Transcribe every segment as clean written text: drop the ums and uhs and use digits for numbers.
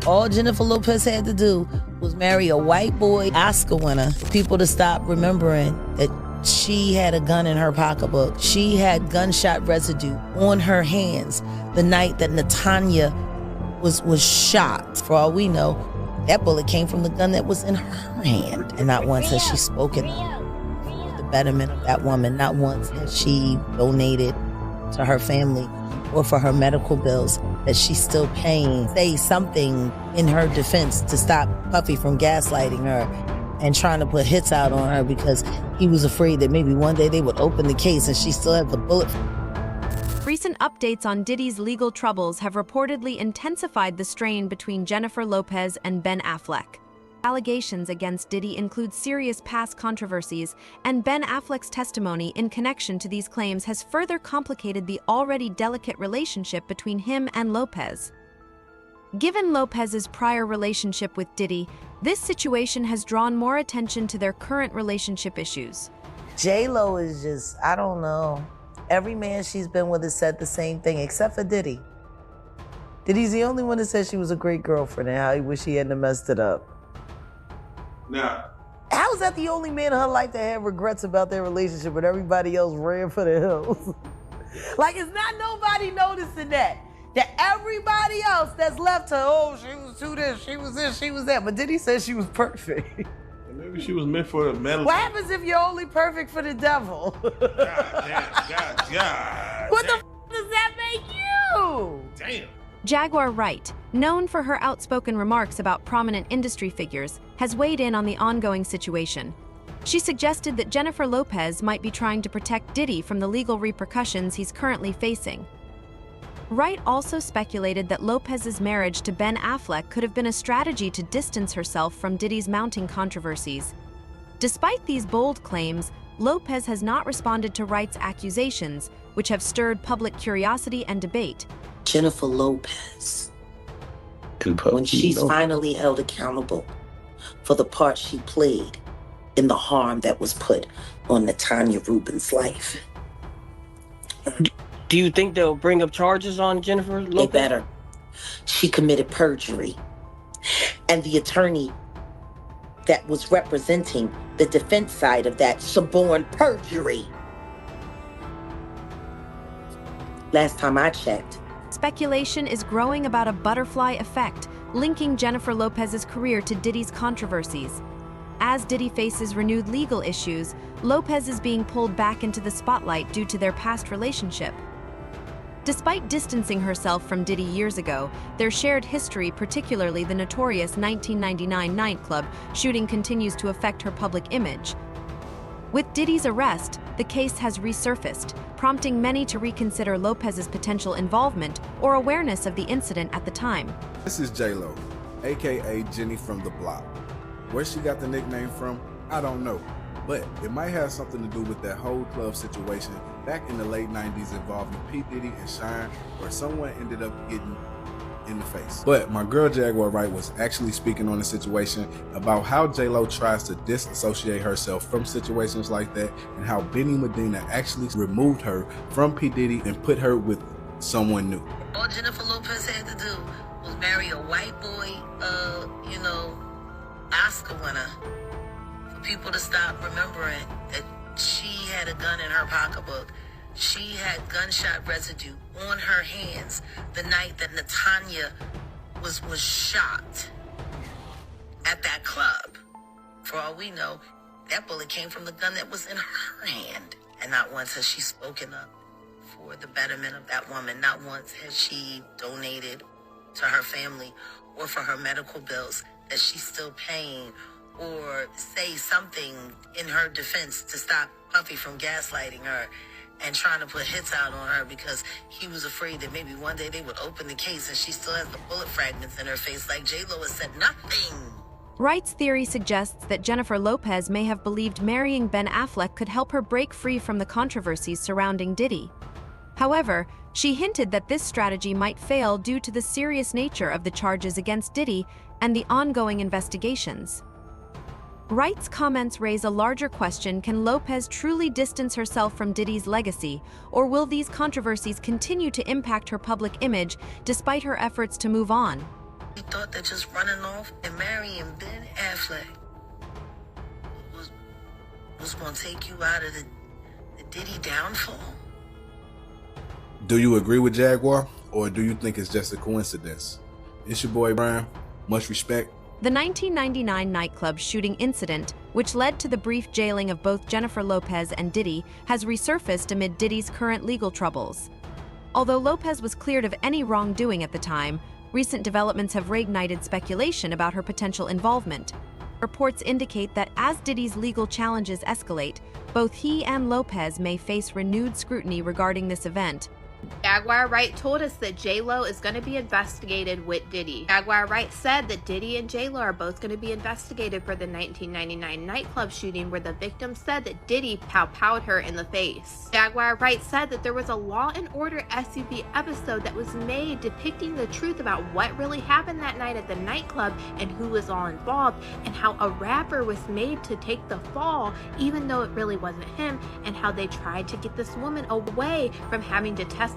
All Jennifer Lopez had to do was marry a white boy Oscar winner for people to stop remembering that she had a gun in her pocketbook. She had gunshot residue on her hands the night that Natanya was shot. For all we know, that bullet came from the gun that was in her hand. And not once has she spoken for the betterment of that woman. Not once has she donated to her family or for her medical bills that she's still paying. Say something in her defense to stop Puffy from gaslighting her and trying to put hits out on her because he was afraid that maybe one day they would open the case and she still had the bullet. Recent updates on Diddy's legal troubles have reportedly intensified the strain between Jennifer Lopez and Ben Affleck. Allegations against Diddy include serious past controversies, and Ben Affleck's testimony in connection to these claims has further complicated the already delicate relationship between him and Lopez. Given Lopez's prior relationship with Diddy, this situation has drawn more attention to their current relationship issues. J-Lo is just, I don't know. Every man she's been with has said the same thing, except for Diddy. Diddy's the only one that said she was a great girlfriend and how he wish he hadn't messed it up. Now, how is that the only man in her life that had regrets about their relationship but everybody else ran for the hills? Like, it's not nobody noticing that. That everybody else that's left her, oh, she was too this, she was this, she was that. But Diddy said she was perfect. maybe she was meant for the medal. What happens if you're only perfect for the devil? God. What the f does that make you? Damn. Jaguar Wright, known for her outspoken remarks about prominent industry figures, has weighed in on the ongoing situation. She suggested that Jennifer Lopez might be trying to protect Diddy from the legal repercussions he's currently facing. Wright also speculated that Lopez's marriage to Ben Affleck could have been a strategy to distance herself from Diddy's mounting controversies. Despite these bold claims, Lopez has not responded to Wright's accusations, which have stirred public curiosity and debate. Jennifer Lopez, when she's finally held accountable for the part she played in the harm that was put on Natanya Rubin's life. Do you think they'll bring up charges on Jennifer Lopez? They better. She committed perjury. And the attorney that was representing the defense side of that suborned perjury. Last time I checked. Speculation is growing about a butterfly effect, linking Jennifer Lopez's career to Diddy's controversies. As Diddy faces renewed legal issues, Lopez is being pulled back into the spotlight due to their past relationship. Despite distancing herself from Diddy years ago, their shared history, particularly the notorious 1999 nightclub shooting, continues to affect her public image. With Diddy's arrest, the case has resurfaced, prompting many to reconsider Lopez's potential involvement or awareness of the incident at the time. This is J-Lo, aka Jenny from the Block. Where she got the nickname from, I don't know, but it might have something to do with that whole club situation back in the late 90s involving P. Diddy and Shine, where someone ended up getting in the face. But my girl Jaguar Wright was actually speaking on the situation about how J-Lo tries to disassociate herself from situations like that and how Benny Medina actually removed her from P. Diddy and put her with someone new. All Jennifer Lopez had to do was marry a white boy, Oscar winner for people to stop remembering that she had a gun in her pocketbook. She had gunshot residue on her hands the night that Natanya was shot at that club. For all we know, that bullet came from the gun that was in her hand. And not once has she spoken up for the betterment of that woman. Not once has she donated to her family or for her medical bills that she's still paying, or say something in her defense to stop Puffy from gaslighting her and trying to put hits out on her because he was afraid that maybe one day they would open the case and she still has the bullet fragments in her face. Like, J-Lo has said nothing. Wright's theory suggests that Jennifer Lopez may have believed marrying Ben Affleck could help her break free from the controversies surrounding Diddy. However, she hinted that this strategy might fail due to the serious nature of the charges against Diddy and the ongoing investigations. Wright's comments raise a larger question: can Lopez truly distance herself from Diddy's legacy, or will these controversies continue to impact her public image despite her efforts to move on? We thought that just running off and marrying Ben Affleck was going to take you out of the Diddy downfall. Do you agree with Jaguar, or do you think it's just a coincidence? It's your boy Brian. Much respect. The 1999 nightclub shooting incident, which led to the brief jailing of both Jennifer Lopez and Diddy, has resurfaced amid Diddy's current legal troubles. Although Lopez was cleared of any wrongdoing at the time, recent developments have reignited speculation about her potential involvement. Reports indicate that as Diddy's legal challenges escalate, both he and Lopez may face renewed scrutiny regarding this event. Jaguar Wright told us that J-Lo is going to be investigated with Diddy. Jaguar Wright said that Diddy and J-Lo are both going to be investigated for the 1999 nightclub shooting where the victim said that Diddy pow-powed her in the face. Jaguar Wright said that there was a Law & Order SUV episode that was made depicting the truth about what really happened that night at the nightclub and who was all involved, and how a rapper was made to take the fall even though it really wasn't him, and how they tried to get this woman away from having to testify.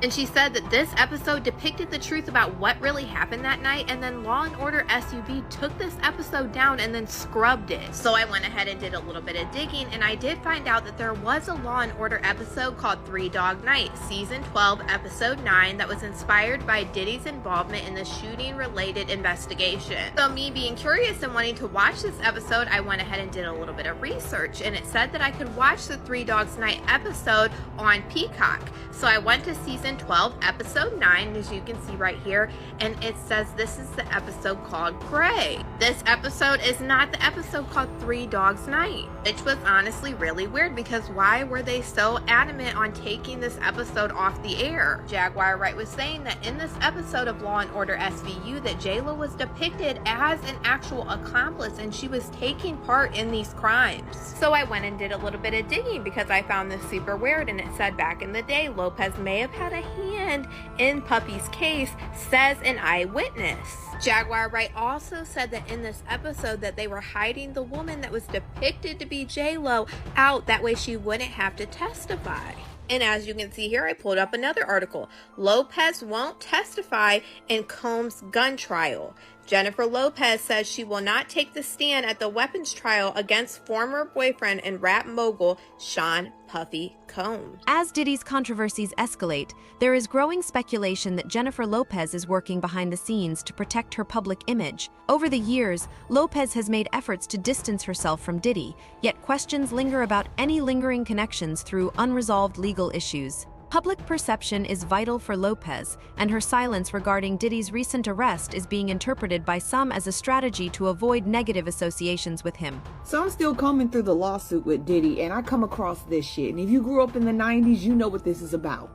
And she said that this episode depicted the truth about what really happened that night, and then Law & Order SUV took this episode down and then scrubbed it. So I went ahead and did a little bit of digging, and I did find out that there was a Law & Order episode called 3 Dog Night, Season 12, Episode 9, that was inspired by Diddy's involvement in the shooting-related investigation. So me being curious and wanting to watch this episode, I went ahead and did a little bit of research, and it said that I could watch the 3 Dogs Night episode on Peacock. So I went to Season 12, Episode 9, as you can see right here, and it says this is the episode called Gray. This episode is not the episode called 3 Dogs Night, which was honestly really weird, because why were they so adamant on taking this episode off the air? Jaguar Wright was saying that in this episode of Law & Order SVU that J-Lo was depicted as an actual accomplice, and she was taking part in these crimes. So I went and did a little bit of digging because I found this super weird, and it said back in the day Lopez may have had a hand in Puppy's case, says an eyewitness. Jaguar Wright also said that in this episode that they were hiding the woman that was depicted to be J-Lo out, that way she wouldn't have to testify. And as you can see here, I pulled up another article. Lopez won't testify in Combs' gun trial. Jennifer Lopez says she will not take the stand at the weapons trial against former boyfriend and rap mogul Sean Puffy Combs. As Diddy's controversies escalate, there is growing speculation that Jennifer Lopez is working behind the scenes to protect her public image. Over the years, Lopez has made efforts to distance herself from Diddy, yet questions linger about any lingering connections through unresolved legal issues. Public perception is vital for Lopez, and her silence regarding Diddy's recent arrest is being interpreted by some as a strategy to avoid negative associations with him. So I'm still combing through the lawsuit with Diddy, and I come across this shit. And if you grew up in the 90s, you know what this is about.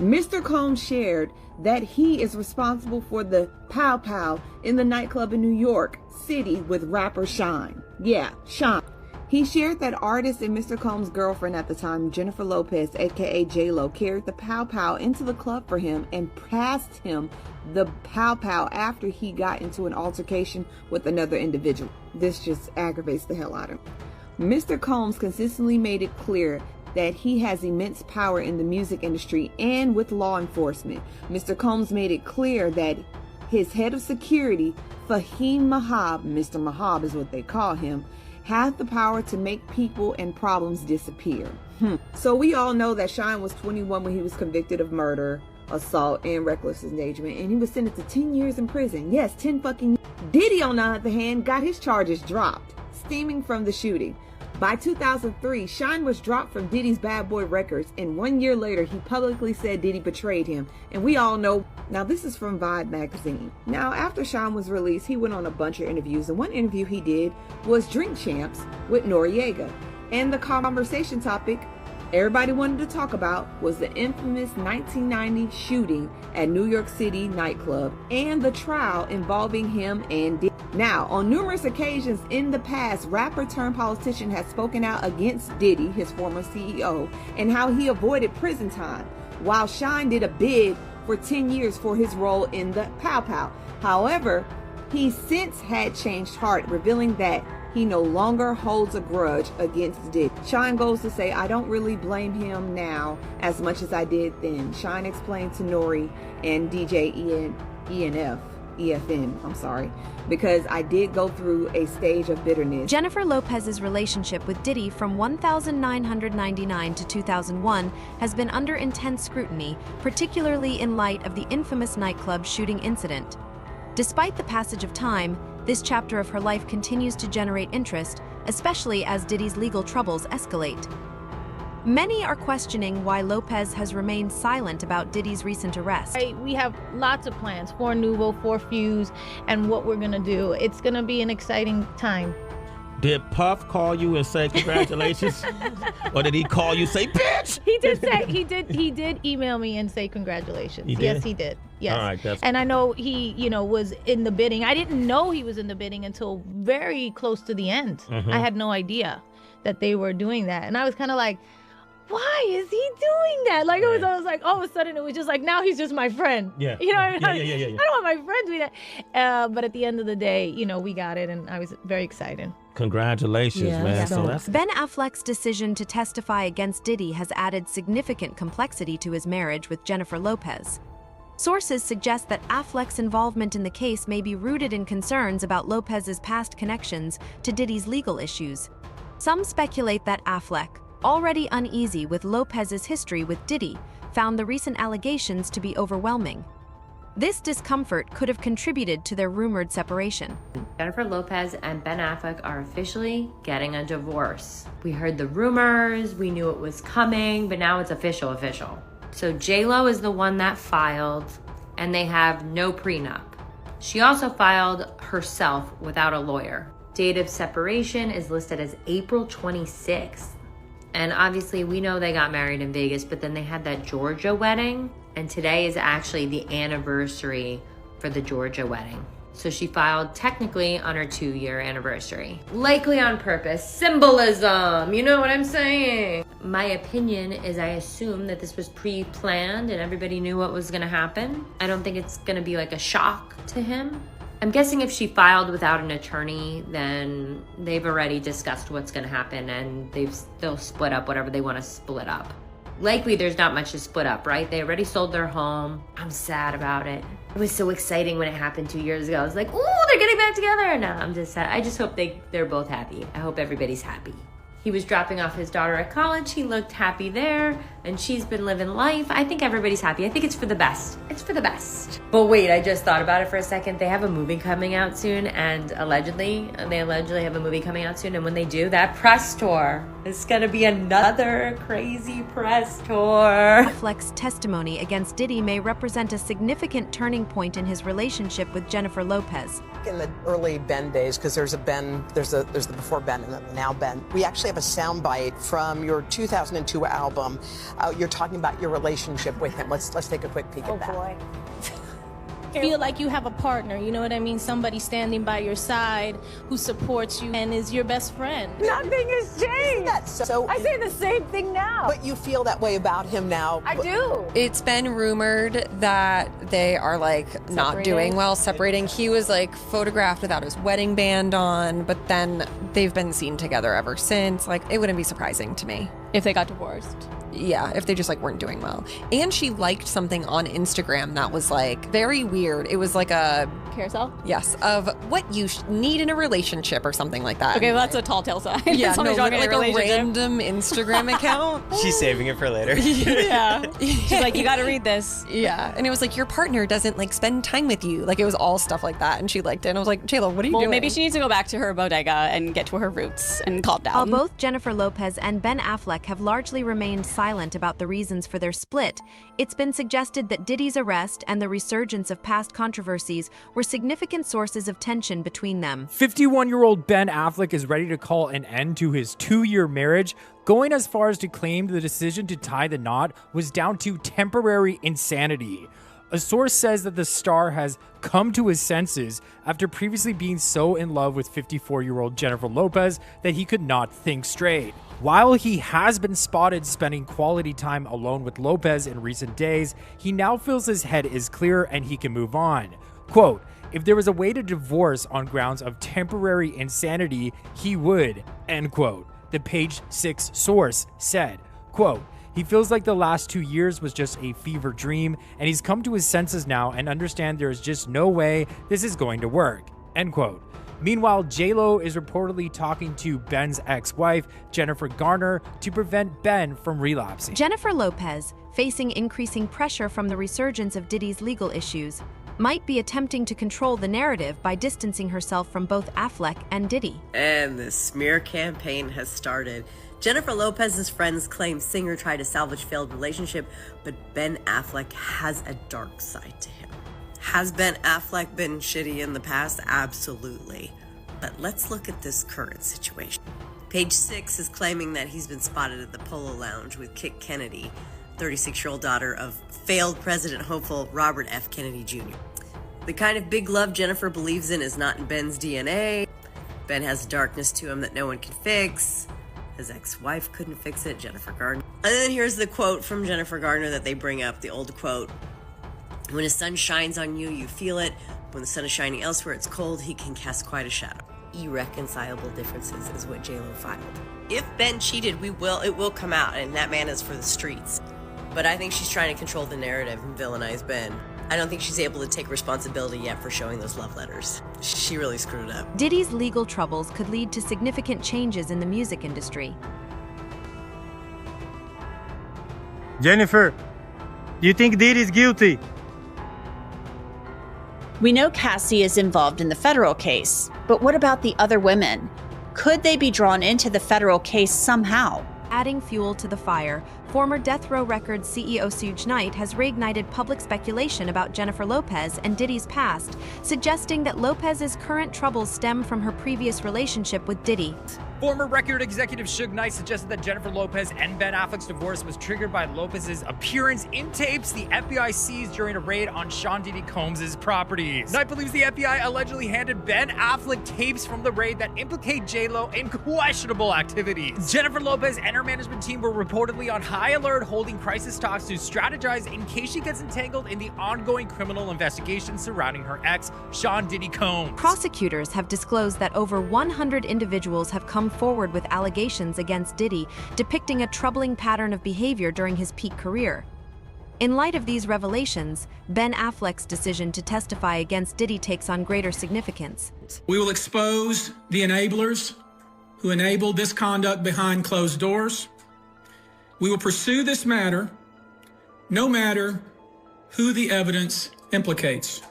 Mr. Combs shared that he is responsible for the pow pow in the nightclub in New York City with rapper Shine. Yeah, Shine. He shared that artist and Mr. Combs' girlfriend at the time, Jennifer Lopez, aka J-Lo, carried the pow pow into the club for him and passed him the pow pow after he got into an altercation with another individual. This just aggravates the hell out of him. Mr. Combs consistently made it clear that he has immense power in the music industry and with law enforcement. Mr. Combs made it clear that his head of security, Fahim Mahab, Mr. Mahab is what they call him, had the power to make people and problems disappear. So we all know that Shine was 21 when he was convicted of murder, assault, and reckless endangerment, and he was sentenced to 10 years in prison. Yes, 10 fucking. Diddy, on the other hand, got his charges dropped, stemming from the shooting. By 2003, Shine was dropped from Diddy's Bad Boy Records, and 1 year later, he publicly said Diddy betrayed him. And we all know, now this is from Vibe magazine. Now, after Shine was released, he went on a bunch of interviews, and one interview he did was Drink Champs with Noriega. And the conversation topic everybody wanted to talk about was the infamous 1990 shooting at New York City nightclub and the trial involving him and Diddy. Now, on numerous occasions in the past, rapper turned politician has spoken out against Diddy, his former CEO, and how he avoided prison time, while Shine did a bid for 10 years for his role in the pow pow. However, he since had changed heart, revealing that he no longer holds a grudge against Diddy. Shine goes to say, I don't really blame him now as much as I did then. Shine explained to Nori and DJ ENF EFN, I'm sorry, because I did go through a stage of bitterness. Jennifer Lopez's relationship with Diddy from 1999 to 2001 has been under intense scrutiny, particularly in light of the infamous nightclub shooting incident. Despite the passage of time, this chapter of her life continues to generate interest, especially as Diddy's legal troubles escalate. Many are questioning why Lopez has remained silent about Diddy's recent arrest. We have lots of plans for Nouveau, for Fuse, and what we're gonna do. It's gonna be an exciting time. Did Puff call you and say congratulations? Or did he call you and say, bitch? He did say, he did email me and say congratulations. He did? Yes, he did. Yes. All right, and I know he, was in the bidding. I didn't know he was in the bidding until very close to the end. Mm-hmm. I had no idea that they were doing that. And I was kind of like, why is he doing that? Like, right. I was like, all of a sudden it was just like, now he's just my friend. Yeah. You know what I mean? Yeah. I don't want my friend doing that. But at the end of the day, we got it, and I was very excited. Congratulations, man. So that's Ben Affleck's decision to testify against Diddy has added significant complexity to his marriage with Jennifer Lopez. Sources suggest that Affleck's involvement in the case may be rooted in concerns about Lopez's past connections to Diddy's legal issues. Some speculate that Affleck, already uneasy with Lopez's history with Diddy, found the recent allegations to be overwhelming. This discomfort could have contributed to their rumored separation. Jennifer Lopez and Ben Affleck are officially getting a divorce. We heard the rumors, we knew it was coming, but now it's official. So J-Lo is the one that filed, and they have no prenup. She also filed herself without a lawyer. Date of separation is listed as April 26th. And obviously we know they got married in Vegas, but then they had that Georgia wedding. And today is actually the anniversary for the Georgia wedding. So she filed technically on her 2-year anniversary. Likely on purpose. Symbolism, you know what I'm saying? My opinion is I assume that this was pre-planned and everybody knew what was gonna happen. I don't think it's gonna be like a shock to him. I'm guessing if she filed without an attorney, then they've already discussed what's gonna happen and they'll split up whatever they wanna split up. Likely there's not much to split up, right? They already sold their home. I'm sad about it. It was so exciting when it happened 2 years ago. I was like, ooh, they're getting back together. No, I'm just sad. I just hope they're both happy. I hope everybody's happy. He was dropping off his daughter at college. He looked happy there, and she's been living life. I think everybody's happy. I think it's for the best. It's for the best. But wait, I just thought about it for a second. They have a movie coming out soon, and they allegedly have a movie coming out soon. And when they do, that press tour is gonna be another crazy press tour. Affleck's testimony against Diddy may represent a significant turning point in his relationship with Jennifer Lopez. In the early Ben days, because there's the before Ben and the now Ben, we actually have a soundbite from your 2002 album. You're talking about your relationship with him. Let's take a quick peek at that. Boy. Feel like you have a partner, you know what I mean? Somebody standing by your side who supports you and is your best friend. Nothing has changed. So I say the same thing now. But you feel that way about him now. I do. It's been rumored that they are not doing well, separating. He was photographed without his wedding band on, but then they've been seen together ever since. It wouldn't be surprising to me if they got divorced. Yeah, if they just weren't doing well. And she liked something on Instagram that was very weird. It was a carousel? Yes, of what you need in a relationship or something like that. Okay, well, that's a tall tale sign. Yeah, no, a random Instagram account. She's saving it for later. Yeah. She's like, you gotta read this. Yeah, and it was your partner doesn't spend time with you. It was all stuff like that, and she liked it. And I was like, J-Lo, what are you doing? Well, maybe she needs to go back to her bodega and get to her roots and calm down. While both Jennifer Lopez and Ben Affleck have largely remained silent about the reasons for their split, it's been suggested that Diddy's arrest and the resurgence of past controversies were significant sources of tension between them. 51-year-old Ben Affleck is ready to call an end to his 2-year marriage, going as far as to claim the decision to tie the knot was down to temporary insanity. A source says that the star has come to his senses after previously being so in love with 54-year-old Jennifer Lopez that he could not think straight. While he has been spotted spending quality time alone with Lopez in recent days, he now feels his head is clear and he can move on. Quote, if there was a way to divorce on grounds of temporary insanity, he would, end quote. The Page 6 source said, quote, He feels like the last 2 years was just a fever dream, and he's come to his senses now and understand there is just no way this is going to work, end quote. Meanwhile, J-Lo is reportedly talking to Ben's ex-wife, Jennifer Garner, to prevent Ben from relapsing. Jennifer Lopez, facing increasing pressure from the resurgence of Diddy's legal issues, might be attempting to control the narrative by distancing herself from both Affleck and Diddy. And the smear campaign has started. Jennifer Lopez's friends claim singer tried to salvage failed relationship, but Ben Affleck has a dark side to him. Has Ben Affleck been shitty in the past? Absolutely. But let's look at this current situation. Page 6 is claiming that he's been spotted at the Polo Lounge with Kit Kennedy, 36-year-old daughter of failed president hopeful Robert F. Kennedy Jr. The kind of big love Jennifer believes in is not in Ben's DNA. Ben has a darkness to him that no one can fix. His ex-wife couldn't fix it, Jennifer Garner. And then here's the quote from Jennifer Garner that they bring up, the old quote. When the sun shines on you, you feel it. When the sun is shining elsewhere, it's cold. He can cast quite a shadow. Irreconcilable differences is what J-Lo filed. If Ben cheated, it will come out, and that man is for the streets. But I think she's trying to control the narrative and villainize Ben. I don't think she's able to take responsibility yet for showing those love letters. She really screwed it up. Diddy's legal troubles could lead to significant changes in the music industry. Jennifer, do you think Diddy's guilty? We know Cassie is involved in the federal case, but what about the other women? Could they be drawn into the federal case somehow? Adding fuel to the fire, former Death Row Records CEO Suge Knight has reignited public speculation about Jennifer Lopez and Diddy's past, suggesting that Lopez's current troubles stem from her previous relationship with Diddy. Former record executive Suge Knight suggested that Jennifer Lopez and Ben Affleck's divorce was triggered by Lopez's appearance in tapes the FBI seized during a raid on Sean Diddy Combs' properties. Knight believes the FBI allegedly handed Ben Affleck tapes from the raid that implicate J-Lo in questionable activities. Jennifer Lopez and her management team were reportedly on high alert, holding crisis talks to strategize in case she gets entangled in the ongoing criminal investigation surrounding her ex, Sean Diddy Combs. Prosecutors have disclosed that over 100 individuals have come forward with allegations against Diddy, depicting a troubling pattern of behavior during his peak career. In light of these revelations, Ben Affleck's decision to testify against Diddy takes on greater significance. We will expose the enablers who enabled this conduct behind closed doors. We will pursue this matter, no matter who the evidence implicates.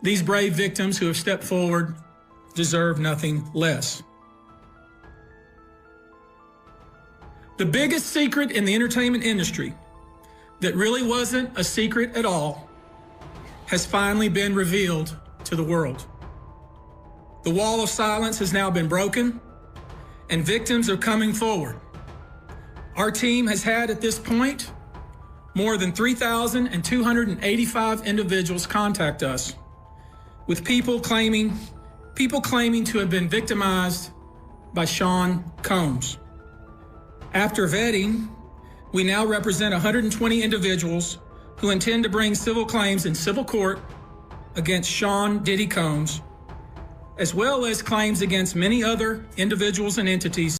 These brave victims who have stepped forward deserve nothing less. The biggest secret in the entertainment industry that really wasn't a secret at all has finally been revealed to the world. The wall of silence has now been broken, and victims are coming forward. Our team has had at this point more than 3,285 individuals contact us with people claiming to have been victimized by Sean Combs. After vetting, we now represent 120 individuals who intend to bring civil claims in civil court against Sean Diddy Combs, as well as claims against many other individuals and entities